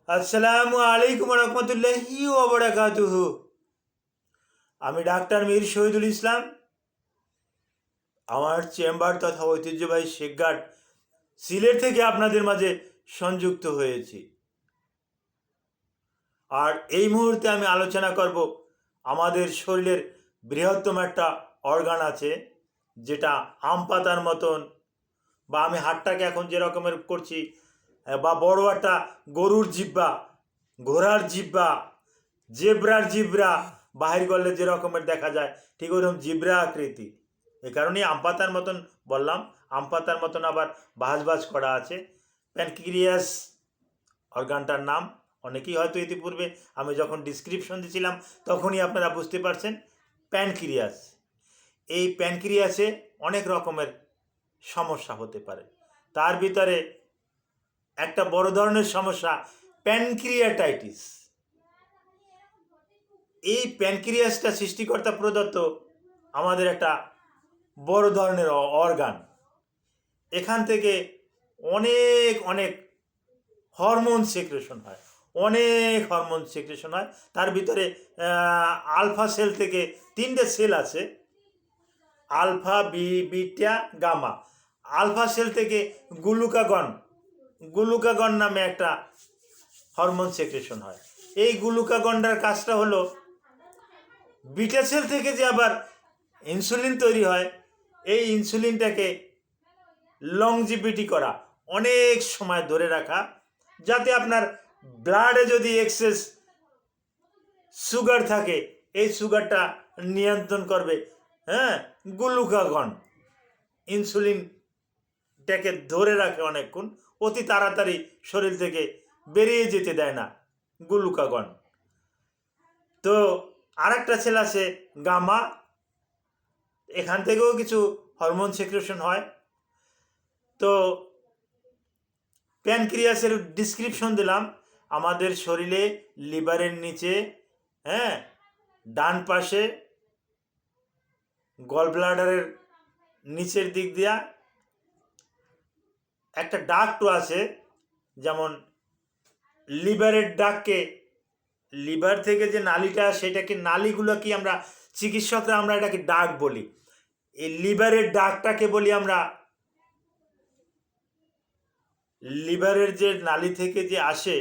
আসসালামু আলাইকুম রহমতুল্লাহি ওয়া বারাকাতুহু। আমি ডাক্তার মীর শহীদুল ইসলাম। আমার চেম্বার তথা ঐতিহ্যবাহী শেখগার্ড সিলেট থেকে আপনাদের মাঝে সংযুক্ত হয়েছি। আর এই মুহূর্তে আমি আলোচনা করব আমাদের শরীরের বৃহত্তম একটা অর্গান আছে, যেটা আম পাতার মতন, বা আমি হাতটাকে এখন যে রকমের করছি, বা বড় একটা গরুর জিহ্বা, ঘোড়ার জিহ্বা, জেব্রার জিব্রা বাহির করলে যে রকমের দেখা যায়, ঠিক ওরকম জিব্রা আকৃতি। এ কারণেই আম পাতার মতন বললাম। আম পাতার মতন আবার ভাঁজ ভাঁজ করা আছে। প্যানক্রিয়াস অর্গানটার নাম অনেকেই হয়তো ইতিপূর্বে আমি যখন ডিসক্রিপশন দিয়েছিলাম তখনই আপনারা বুঝতে পারছেন, প্যানক্রিয়াস। এই প্যানক্রিয়াসে অনেক রকমের সমস্যা হতে পারে। তার ভিতরে একটা বড় ধরনের সমস্যা প্যানক্রিয়াটাইটিস। এই প্যানক্রিয়াসটা সৃষ্টিকর্তা প্রদত্ত আমাদের একটা বড় ধরনের অর্গান। এখান থেকে অনেক অনেক হরমোন সিক্রেশন হয়, অনেক হরমোন সিক্রেশন হয়। তার ভিতরে আলফা সেল থেকে 3টে সেল আছে, alpha, beta, gamma. Alpha cell থেকে গ্লুকাগন নামে একটা হরমোন সিক্রেশন হয়। এই গ্লুকাগনটার কাজটা হলো, বিটা সেল থেকে যে আবার ইনসুলিন তৈরি হয়, এই ইনসুলিনটাকে লংজিভিটি করা, অনেক সময় ধরে রাখা, যাতে আপনার ব্লাডে যদি এক্সেস সুগার থাকে, এই সুগারটা নিয়ন্ত্রণ করবে। গ্লুকাগন ইনসুলিনটাকে ধরে রাখে অনেকক্ষণ, অতি তাড়াতাড়ি শরীর থেকে বেরিয়ে যেতে দেয় না গ্লুকাগন। তো আর একটা সেল আছে গামা, এখান থেকেও কিছু হরমোন সিক্রেশন হয়। তো প্যানক্রিয়াসের ডিসক্রিপশন দিলাম। আমাদের শরীরে লিভারের নিচে, ডান পাশে গল ব্লাডারের নিচের দিক দিয়া একটা ডাক্ট আছে। যেমন লিভারের ডাককে, লিভার থেকে যে নালীটা, সেটাকে নালীগুলো কি আমরা চিকিৎসকরা আমরা এটাকে ডাক বলি। এই লিভারের ডাকটাকে বলি আমরা, লিভারের যে নালী থেকে যে আসে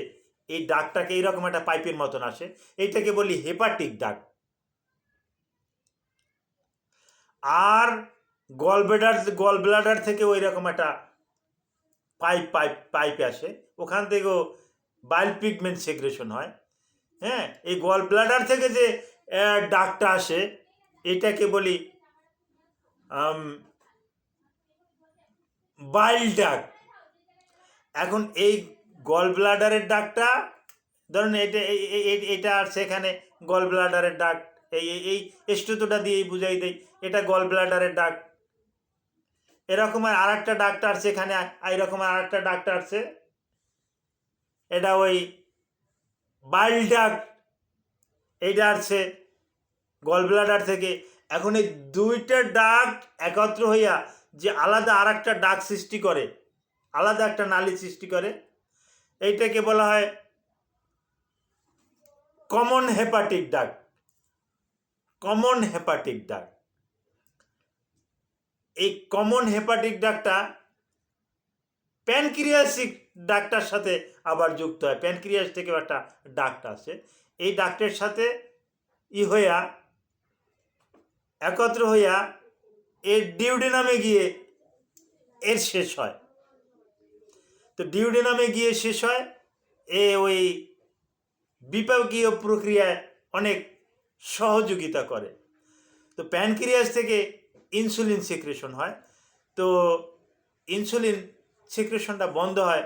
এই ডাকটাকে এইরকম একটা পাইপের মতন আসে, এইটাকে বলি হেপাটিক ডাক। আর গল ব্লাডার থেকে ওই রকম একটা পাইপ আসে, ওখান থেকেও বাইল পিগমেন্ট সেক্রেশন হয়। এই গল ব্লাডার থেকে যে ডাকটা আসে এটাকে বলি বাইল ডাক। এখন এই গল ব্লাডারের ডাকটা ধরুন এটা আর সেখানে গল ব্লাডারের ডাক, এই স্টুতোটা দিয়েই বুঝাই দেয় এটা গল ব্লাডারের ডাক। এরকম আর একটা ডাক্তার আছে এখানে, এইরকম আর একটা ডাক্তার আছে, এটা ওই বাইল ডাক, এইটা আসছে গল ব্লাডার থেকে। এখন এই দুইটা ডাক একত্র হইয়া যে আলাদা আর একটা ডাক সৃষ্টি করে, আলাদা একটা নালী সৃষ্টি করে, এইটাকে বলা হয় কমন হেপাটিক ডাক। কমন হেপাটিক ডাক, এই কমন হেপাটিক ডাকটা প্যানক্রিয়াসিক ডাকটার সাথে আবার যুক্ত হয়। প্যানক্রিয়াস থেকেও একটা ডাকটা আছে, এই ডাক্টের সাথে হইয়া একত্র হইয়া এর ডিউডেনামে গিয়ে এর শেষ হয়। তো ডিউডেনামে গিয়ে শেষ হয়, ওই বিপাকীয় প্রক্রিয়ায় অনেক সহযোগিতা করে। তো প্যানক্রিয়াস থেকে ইনসুলিন সিক্রেশন হয়। তো ইনসুলিন সিক্রেশনটা বন্ধ হয়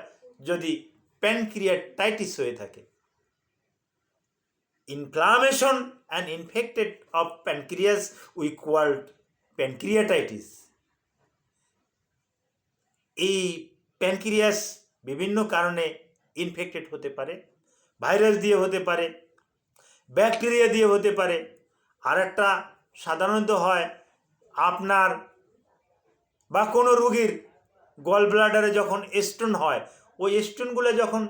যদি প্যানক্রিয়াটাইটিস হয়ে থাকে। Inflammation and infected of pancreas we called pancreatitis. এই প্যানক্রিয়াস বিভিন্ন কারণে ইনফেক্টেড হতে পারে, ভাইরাস দিয়ে হতে পারে, ব্যাকটেরিয়া দিয়ে হতে পারে। আর একটা সাধারণত হয় আপনার বা কোনো রুগীর গল ব্লাডারে যখন স্টোন হয়, ওই স্টোনগুলো যখন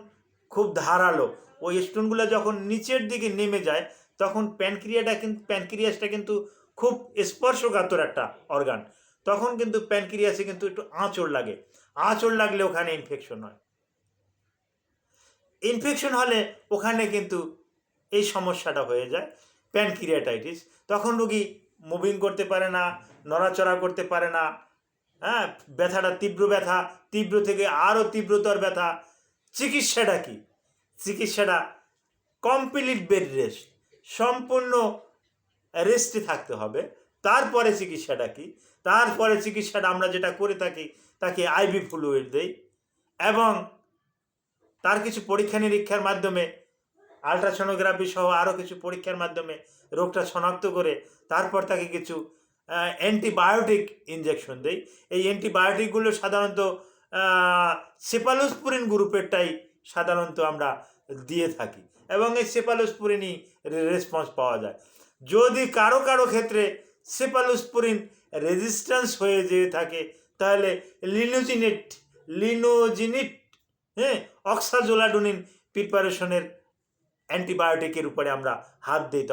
খুব ধারালো, ওই স্টোনগুলো যখন নিচের দিকে নেমে যায় তখন প্যানক্রিয়াসটা কিন্তু খুব স্পর্শকাতর একটা অর্গান, তখন কিন্তু প্যানক্রিয়াসে কিন্তু একটু আঁচড় লাগে, আঁচড় লাগলে ওখানে ইনফেকশন হয়, ইনফেকশন হলে ওখানে কিন্তু এই সমস্যাটা হয়ে যায় প্যানক্রিয়াটাইটিস। তখন রোগী মুভিং করতে পারে না, নড়াচড়া করতে পারে না, হ্যাঁ, ব্যথাটা তীব্র ব্যথা, তীব্র থেকে আরও তীব্রতর ব্যথা। চিকিৎসাটা কি? চিকিৎসাটা কমপ্লিট বেড রেস্ট, সম্পূর্ণ রেস্টে থাকতে হবে। তারপরে চিকিৎসাটা কি? তারপরে চিকিৎসাটা আমরা যেটা করে থাকি তাকে আইভি ফ্লুইড দেই এবং তার কিছু পরীক্ষা নিরীক্ষার মাধ্যমে, আলট্রাসোনোগ্রাফি সহ আরও কিছু পরীক্ষার মাধ্যমে রোগটা শনাক্ত করে তারপর তাকে কিছু অ্যান্টিবায়োটিক ইনজেকশন দেই। এই অ্যান্টিবায়োটিকগুলো সাধারণত সেফালোস্পুরিন গ্রুপেরটাই সাধারণত আমরা দিয়ে থাকি এবং এই সেফালোস্পুরিনই রেসপন্স পাওয়া যায়। যদি কারো কারো ক্ষেত্রে সেফালোস্পুরিন রেজিস্ট্যান্স হয়ে যেয়ে থাকে তাহলে লিনোজিনিট হ্যাঁ অক্সাজোলাডোনিন প্রিপারেশনের অ্যান্টিবায়োটিকের উপরে আমরা হাত দিই।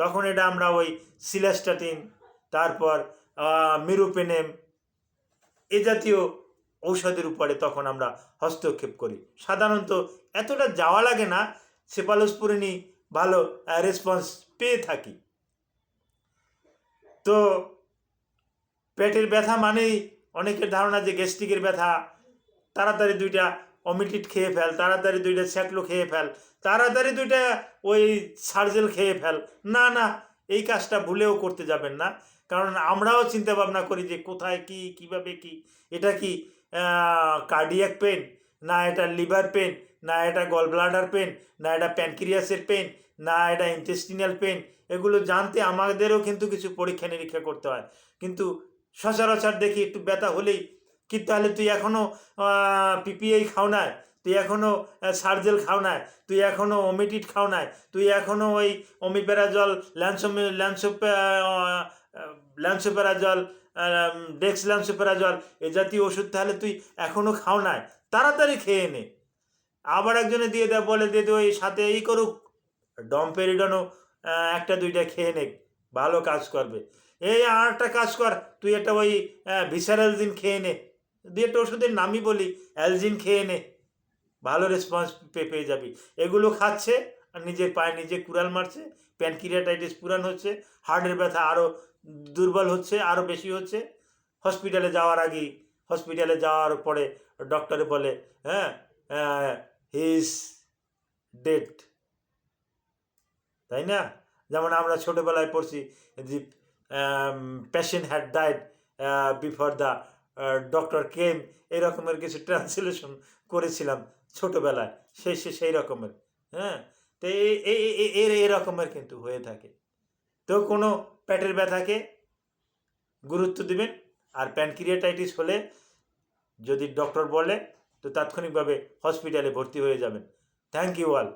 তখন এটা আমরা ওই সিলাস্টাটিন, তারপর মিরোপেনেম এ জাতীয় ঔষধের উপরে তখন আমরা হস্তক্ষেপ করি। সাধারণত এতটা যাওয়া লাগে না, সেফালোস্পুরিনই ভালো রেসপন্স পেয়ে থাকি। তো পেটের ব্যথা মানেই অনেকের ধারণা যে গ্যাস্ট্রিকের ব্যথা, তাড়াতাড়ি 2টা অমিটিট খেয়ে ফেল, তাড়াতাড়ি 2টা স্যাকলো খেয়ে ফেল, তাড়াতাড়ি 2টা ওই সার্জেল খেয়ে ফেল। না না, এই কাজটা ভুলেও করতে যাবেন না, কারণ আমরাও চিন্তা ভাবনা করি যে কোথায় কি, কিভাবে কি, এটা কি কার্ডিয়াক পেন, না এটা লিভার পেন, না এটা গল ব্লাডার পেন, না এটা প্যানক্রিয়াসের পেন, না এটা ইন্টেস্টিনাল পেন। এগুলো জানতে আমাদেরও কিন্তু কিছু পরীক্ষা নিরীক্ষা করতে হয়। কিন্তু সচরাচর দেখি একটু ব্যথা হলেই কি তাহলে তুই এখনও পিপিআই খাও নাই, তুই এখনও সার্জেল খাও নাই, তুই এখনও ওমিটিট খাও নাই, তুই এখনও ওই ওমিপ্যারাজল, ল্যান্সোপ্যারাজল, ডেক্সল্যান্সোপ্যারাজল এ জাতীয় ওষুধ তাহলে তুই এখনও খাও নাই, তাড়াতাড়ি খেয়ে নে। আবার একজনে দিয়ে দেয়, বলে দিয়ে ওই সাথে এই করুক, ডমপেরিডনও 1-2টা খেয়ে নে, ভালো কাজ করবে। এই আর একটা কাজ কর, তুই একটা ওই ভিসারালজিন খেয়ে নে, দিয়ে একটা ওষুধের নামই বলি, অ্যালজিন খেয়ে নে, ভালো রেসপন্স পেয়ে যাবি। এগুলো খাচ্ছে আর নিজের পায়ে নিজে কুড়াল মারছে, প্যানক্রিয়াটাইটিস পুরান হচ্ছে, হার্টের ব্যথা আরও দুর্বল হচ্ছে, আরও বেশি হচ্ছে। হসপিটালে যাওয়ার পরে ডক্টরে বলে হ্যাঁ হি ইজ ডেড, তাই না? যেমন আমরা ছোটোবেলায় পড়ছি যে patient had died before the doctor came, এরকমের কিছু ট্রান্সলেশন করেছিলাম ছোটোবেলায়, সেই রকমের। হ্যাঁ, তো এই রকমের কিন্তু হয়ে থাকে। তো কোনো পেটের ব্যথাকে গুরুত্ব দিবেন, আর প্যানক্রিয়াটাইটিস হলে যদি ডক্টর বলে তো তাৎক্ষণিকভাবে হসপিটালে ভর্তি হয়ে যাবেন। Thank you all.